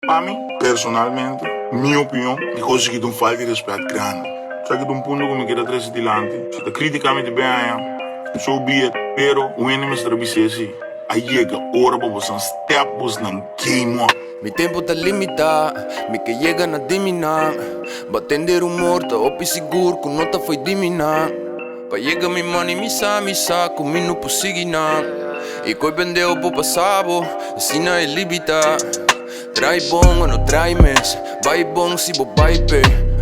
Para mim, personalmente, minha opinião, de coisas que não falta de respeito grande. Só que de um ponto como que da três dilante, se te criticamente bem aí, so be it, pero o enemy está assim. Aí chega a hora para você step, você não queima. Mi tempo tá limitado, mi que chega na dimina. Batender um morto, opi seguro, que nota foi dimina. Pa chega mi money, mi sa, comi não possigi na. E coi pendeu po passavo, assim não é libita. Trai bom ou não trai mes, vai bom se bo vai pe.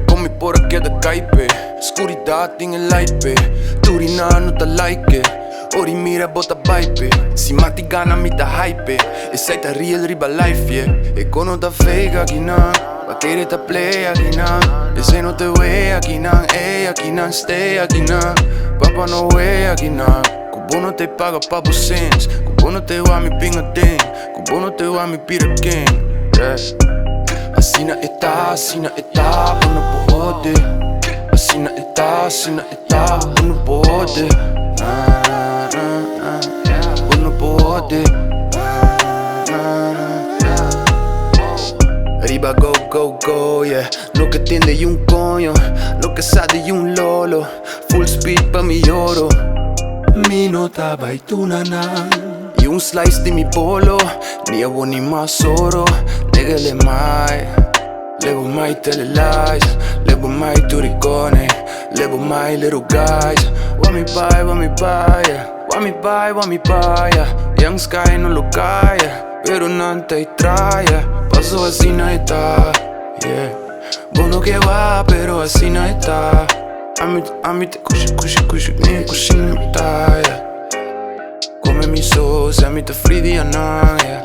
Come por aqui da caipe, escuridade tem a light pe. Turina não tá like. Ori mira bota vibe, si mati gana mi ta hype. E sei ta real riba life, yeah. E cono ta fake aqui na, pa querer ta play aqui na. E se não te way aqui na, aqui na, stay aqui na. Papa no way aqui na. Kubo no te paga pa vocês, kubo no te wa mi pinga tem, kubo no te wa mi pira quem, yeah. Assina eta, uno pode. Assina eta, uno pode. Uno pode. Arriba go, go, go, yeah. Lo que tiende y un coño, lo que sale y un lolo. Full speed pa mi oro. Mi nota vai tu nana. Y un slice di mi polo, ni abo ni más oro. Negale mai, levo mai tele lies. Levo mai turicone, levo mai little guys. Want me buy, yeah. Want me buy, yeah. Young Sky non lo caia, pero non te traia. Paso así no está, yeah. Bueno que va, pero así no está. A mí te kushi, mi kushi no está, yeah. Come mi sauce, a mí te fridi a yeah.